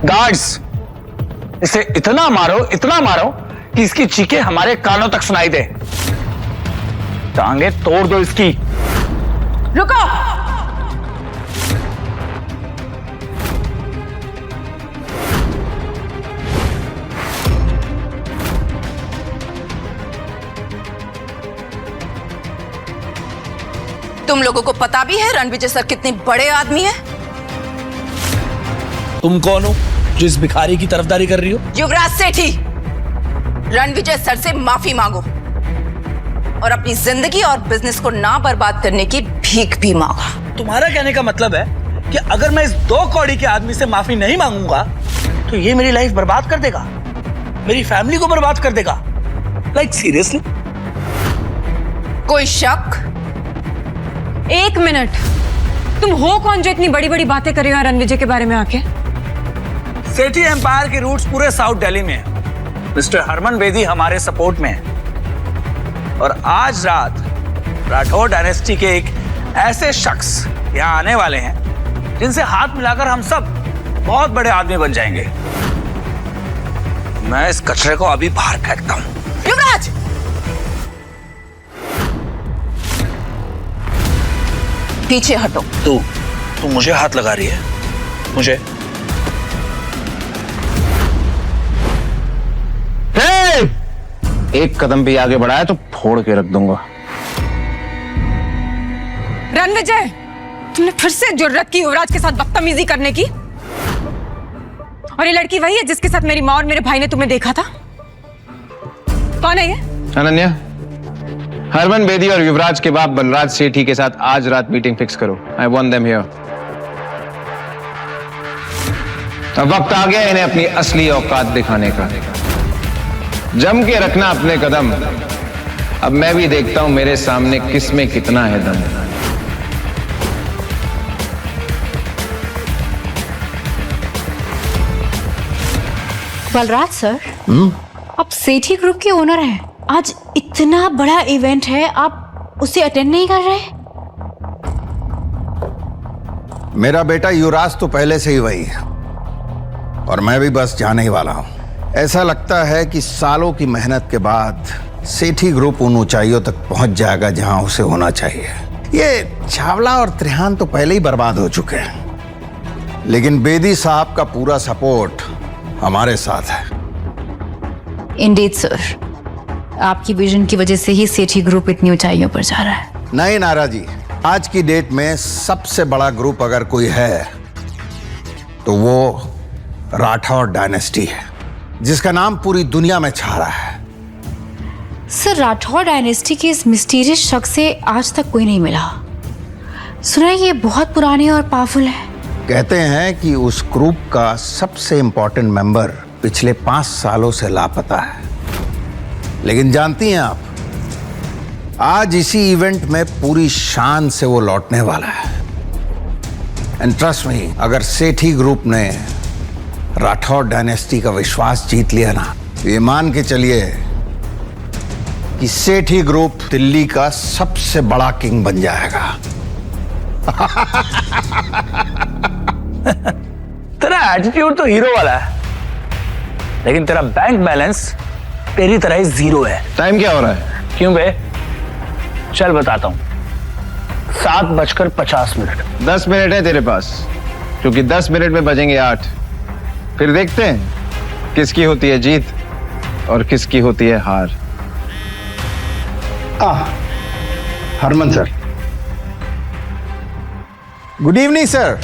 Guards, इसे इतना मारो कि इसकी चीखें हमारे कानों तक सुनाई दे। टांगे तोड़ दो इसकी। रुको। तुम लोगों को पता भी है रणविजय सर कितने बड़े आदमी हैं? तुम कौन हो जो इस भिखारी की तरफदारी कर रही हो? युवराज सेठी, रणविजय सर से माफी मांगो और अपनी जिंदगी और बिजनेस को ना बर्बाद करने की भीख भी मांगो। तुम्हारा कहने का मतलब है कि अगर मैं इस 2 कौड़ी के आदमी से माफी नहीं मांगूंगा तो ये मेरी लाइफ बर्बाद कर देगा, मेरी फैमिली को बर्बाद कर देगा। Like seriously? कोई शक? 1 मिनट, तुम हो कौन जो इतनी बड़ी बड़ी बातें कर रहे हो रणविजय के बारे में आके? सेठी एम्पायर के रूट्स पूरे साउथ दिल्ली में है। मिस्टर हरमन बेदी हमारे सपोर्ट में है और आज रात राठौर डायनेस्टी के एक ऐसे शख्स यहाँ आने वाले हैं जिनसे हाथ मिलाकर हम सब बहुत बड़े आदमी बन जाएंगे। मैं इस कचरे को अभी बाहर फेंकता हूँ। युवराज! पीछे हटो। तू मुझे हाथ लगा रही है? मुझे? एक कदम भी आगे बढ़ाया तो फोड़ के रख दूंगा। रणविजय, तुमने फिर से जुर्रत की युवराज के साथ बदतमीजी करने की? और ये लड़की वही है जिसके साथ मेरी माँ और मेरे भाई ने तुम्हें देखा था? कौन है ये? अनन्या, हरमन बेदी और युवराज के बाप बलराज सेठी के साथ आज रात मीटिंग फिक्स करो। I want them here. अब वक्त आ गया इन्हें अपनी असली औकात दिखाने का। जम के रखना अपने कदम। अब मैं भी देखता हूं मेरे सामने किसमें कितना है दम। बलराज सर, आप सेठी ग्रुप के ओनर हैं। आज इतना बड़ा इवेंट है, आप उसे अटेंड नहीं कर रहे? मेरा बेटा युवराज तो पहले से ही वही है और मैं भी बस जाने ही वाला हूं। ऐसा लगता है कि सालों की मेहनत के बाद सेठी ग्रुप उन ऊंचाइयों तक पहुंच जाएगा जहां उसे होना चाहिए। ये चावला और त्रिहान तो पहले ही बर्बाद हो चुके हैं, लेकिन बेदी साहब का पूरा सपोर्ट हमारे साथ है। इंडीड सर, आपकी विजन की वजह से ही सेठी ग्रुप इतनी ऊंचाइयों पर जा रहा है। नहीं नारा जी, आज की डेट में सबसे बड़ा ग्रुप अगर कोई है तो वो राठौर डायनेस्टी है, जिसका नाम पूरी दुनिया में छा रहा है। सर, राठौर डायनेस्टी के इस मिस्टीरियस शख्स से आज तक कोई नहीं मिला। सुना है ये बहुत पुराने और पावरफुल है। कहते हैं कि उस ग्रुप का सबसे इंपॉर्टेंट मेंबर पिछले 5 सालों से लापता है। लेकिन जानती हैं आप, आज इसी इवेंट में पूरी शान से वो लौटने वाला है। एंड ट्रस्ट मी, अगर सेठी ग्रुप ने राठौर डायनेस्टी का विश्वास जीत लिया ना, तो ये मान के चलिए कि सेठी ग्रुप दिल्ली का सबसे बड़ा किंग बन जाएगा। तेरा एटीट्यूड तो हीरो वाला है, लेकिन तेरा बैंक बैलेंस तेरी तरह ही 0 है। टाइम क्या हो रहा है? क्यों बे? चल बताता हूं। 7:50 10 मिनट है तेरे पास, क्योंकि 10 मिनट में बजेंगे 8। फिर देखते हैं किसकी होती है जीत और किसकी होती है हार। Harman sir, good evening sir.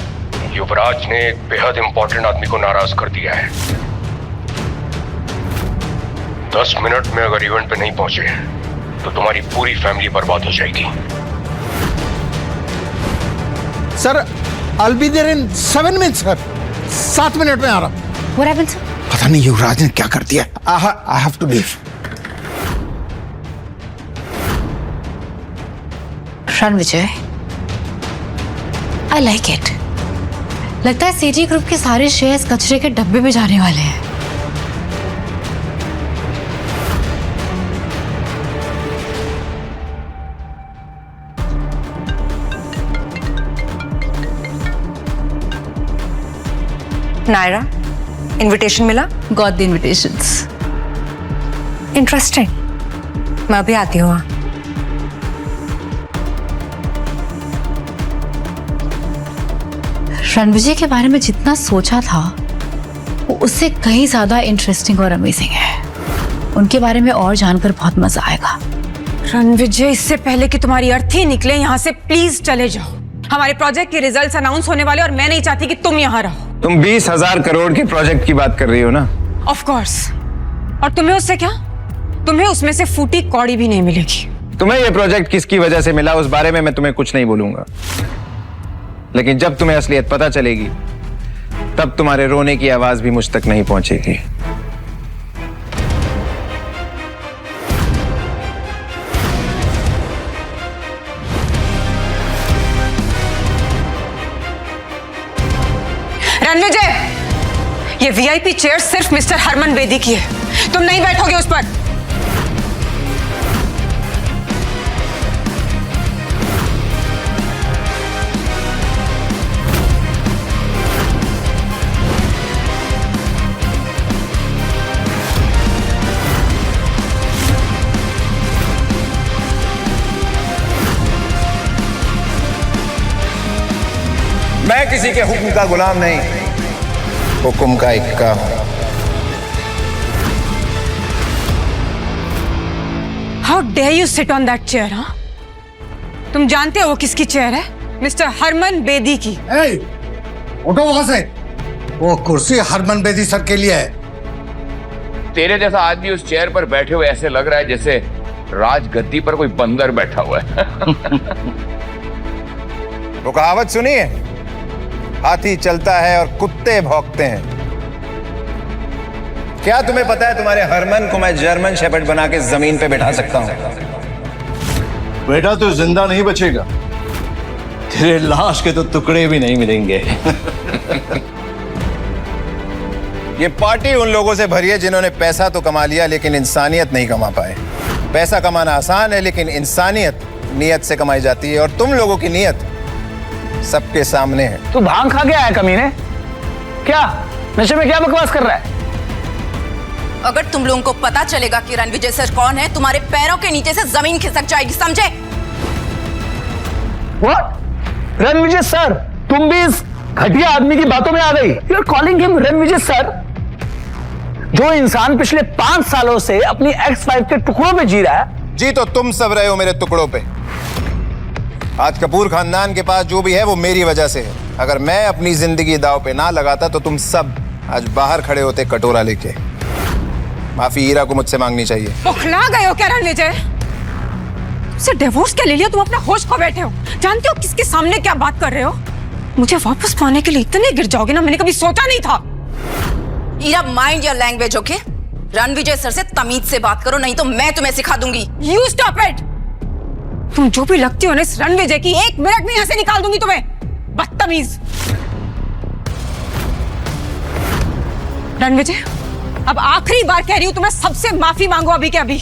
Yuvraj ने एक बेहद इंपॉर्टेंट आदमी को नाराज कर दिया है। 10 मिनट में अगर इवेंट पे नहीं पहुंचे तो तुम्हारी पूरी फैमिली बर्बाद हो जाएगी। Sir, I'll be there in 7 minutes sir. 7 minute में आ रहा हूं। What happened, sir? पता नहीं युवराज ने क्या कर दिया। I have to leave. Ranvijay, I like it. लगता है सेठी ग्रुप के सारे शेयर्स कचरे के डब्बे में जाने वाले हैं। नायरा, इनविटेशन मिला? Got the invitations. इंटरेस्टिंग। मैं अभी आती हूँ। रणविजय के बारे में जितना सोचा था वो उससे कहीं ज्यादा इंटरेस्टिंग और अमेजिंग है। उनके बारे में और जानकर बहुत मजा आएगा। रणविजय, इससे पहले कि तुम्हारी अर्थी निकले यहाँ से प्लीज चले जाओ। हमारे प्रोजेक्ट के रिजल्ट्स अनाउंस होने वाले और मैं नहीं चाहती कि तुम यहाँ रहो। तुम 20,000 करोड़ के प्रोजेक्ट की बात कर रही हो ना? Of course. और तुम्हें उससे क्या? तुम्हें उसमें से फूटी कौड़ी भी नहीं मिलेगी। तुम्हें यह प्रोजेक्ट किसकी वजह से मिला उस बारे में मैं तुम्हें कुछ नहीं बोलूंगा, लेकिन जब तुम्हें असलियत पता चलेगी तब तुम्हारे रोने की आवाज भी मुझ तक नहीं पहुंचेगी। रणविजय, ये वीआईपी चेयर सिर्फ मिस्टर हरमन बेदी की है। तुम नहीं बैठोगे उस पर। मैं किसी के हुक्म का गुलाम नहीं, हुक्म का इक्का हूं। How dare you sit on that chair? हाँ, तुम जानते हो वो किसकी चेयर है? मिस्टर हरमन बेदी की। उठो वहां से। वो कुर्सी हरमन बेदी सर के लिए है। तेरे जैसा आदमी उस चेयर पर बैठे हुए ऐसे लग रहा है जैसे राजगद्दी पर कोई बंदर बैठा हुआ है। वो कहावत सुनिए, हाथी चलता है और कुत्ते भौंकते हैं। क्या तुम्हें पता है तुम्हारे हरमन को मैं जर्मन शेपर्ड बना के जमीन पे बैठा सकता हूं? बेटा तो जिंदा नहीं बचेगा, तेरे लाश के तो टुकड़े भी नहीं मिलेंगे। ये पार्टी उन लोगों से भरी है जिन्होंने पैसा तो कमा लिया लेकिन इंसानियत नहीं कमा पाए। पैसा कमाना आसान है लेकिन इंसानियत नियत से कमाई जाती है, और तुम लोगों की नियत सबके सामने है। तू भांग खा के आया कमीने? क्या नशे में क्या बकवास कर रहा है? अगर तुम लोगों को पता चलेगा कि रणविजय सर कौन है, तुम्हारे पैरों के नीचे से जमीन खिसक जाएगी, समझे? What? रणविजय सर? तुम भी इस घटिया आदमी की बातों में आ गई? You are calling him Ranvijay sir? जो इंसान पिछले 5 सालों से अपनी एक्स वाइफ के टुकड़ों पे जी रहा है। जी तो तुम सब रहे हो मेरे टुकड़ों पे। आज कपूर खानदान के पास जो भी है वो मेरी वजह से है। अगर मैं अपनी जिंदगी दांव पे ना लगाता तो तुम सब आज बाहर खड़े होते कटोरा लेके। माफी हीरा को मुझसे मांगनी चाहिए। बौखला गए हो क्या रणविजय? से डिवोर्स क्या ले लिया? तुम अपना होश खो बैठे हो। जानते हो किसके सामने क्या बात कर रहे हो? मुझे वापस पाने के लिए इतने गिर जाओगे ना, मैंने कभी सोचा नहीं था। Heera, mind your language, okay? Ranvijay sir से तमीज से बात करो, नहीं तो मैं तुम्हें सिखा दूंगी। You stop it. तुम जो भी लगती हो ना इस रणविजय की, 1 मिनट में यहां से निकाल दूंगी तुम्हें, बदतमीज। रणविजय, अब आखिरी बार कह रही हूं तुम्हें, सबसे माफी मांगो अभी के अभी,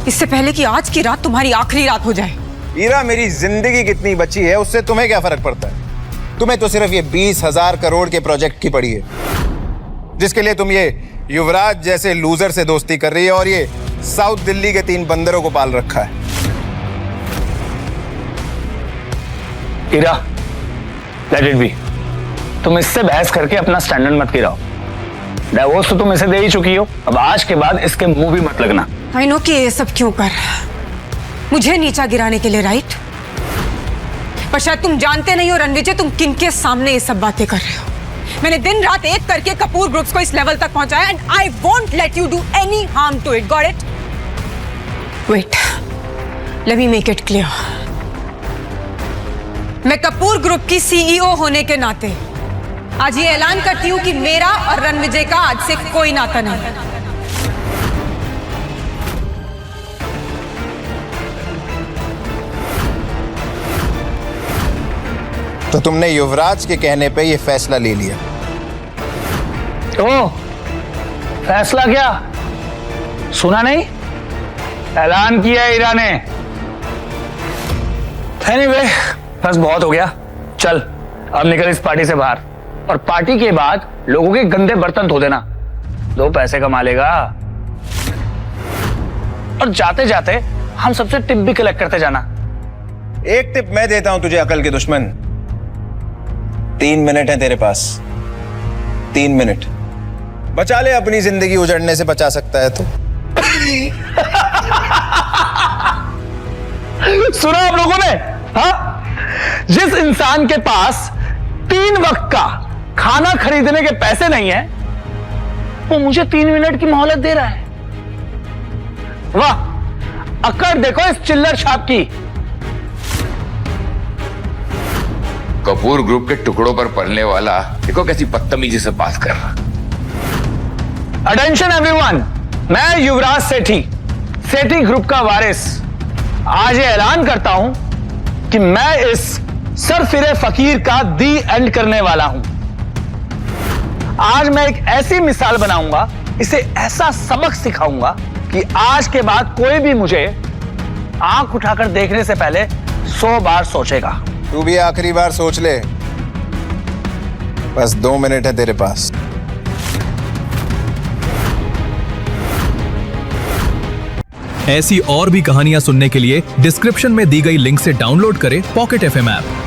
इससे पहले कि आज की रात तुम्हारी आखिरी रात हो जाए। हीरा, मेरी जिंदगी कितनी बची है उससे तुम्हें क्या फर्क पड़ता है? तुम्हें तो सिर्फ ये 20,000 करोड़ के प्रोजेक्ट की पड़ी है, जिसके लिए तुम ये युवराज जैसे लूजर से दोस्ती कर रही है और ये साउथ दिल्ली के 3 बंदरों को पाल रखा है। हीरा, लेट इट बी। तुम इससे बहस करके अपना स्टैंडर्ड मत गिराओ। डिवोर्स तो तुम इसे दे ही चुकी हो, अब आज के बाद इसके मुंह भी मत लगना। आई नो कि ये सब क्यों कर, मुझे नीचा गिराने के लिए, राइट? पर शायद तुम जानते नहीं हो रणविजय, तुम किनके सामने ये सब बातें कर रहे हो। मैंने दिन रात एक करके कपूर ग्रुप्स को इस लेवल तक पहुंचाया, and I won't let you do any harm to it, got it? Wait, let me make it clear. मैं कपूर ग्रुप की सीईओ होने के नाते आज ये ऐलान करती हूं कि मेरा और रणविजय का आज से कोई नाता नहीं। तो तुमने युवराज के कहने पे ये फैसला ले लिया? ओ, फैसला क्या? सुना नहीं? ऐलान किया हीरा ने। एनीवे, बस बहुत हो गया, चल अब निकल इस पार्टी से बाहर। और पार्टी के बाद लोगों के गंदे बर्तन धो देना। 2 पैसे कमा लेगा। और जाते जाते हम सबसे टिप भी कलेक्ट करते जाना। एक टिप मैं देता हूं तुझे, अकल के दुश्मन। 3 मिनट है तेरे पास, 3 मिनट बचा ले, अपनी जिंदगी उजड़ने से बचा सकता है तो। सुना आप लोगों ने? हाँ, जिस इंसान के पास 3 वक्त का खाना खरीदने के पैसे नहीं है, वो मुझे 3 मिनट की मोहलत दे रहा है। वाह, अकड़ देखो इस चिल्लर छाप की। कपूर ग्रुप के टुकड़ों पर पलने वाला देखो कैसी बदतमीजी से बात कर रहा। अटेंशन एवरीवन, मैं युवराज सेठी, सेठी ग्रुप का वारिस, आज ये ऐलान करता हूं कि मैं इस सरफिरे फकीर का दी एंड करने वाला हूं। आज मैं एक ऐसी मिसाल बनाऊंगा, इसे ऐसा सबक सिखाऊंगा कि आज के बाद कोई भी मुझे आंख उठाकर देखने से पहले 100 बार सोचेगा। तू भी आखिरी बार सोच ले, बस 2 मिनट है तेरे पास। ऐसी और भी कहानियां सुनने के लिए डिस्क्रिप्शन में दी गई लिंक से डाउनलोड करें पॉकेट FM ऐप।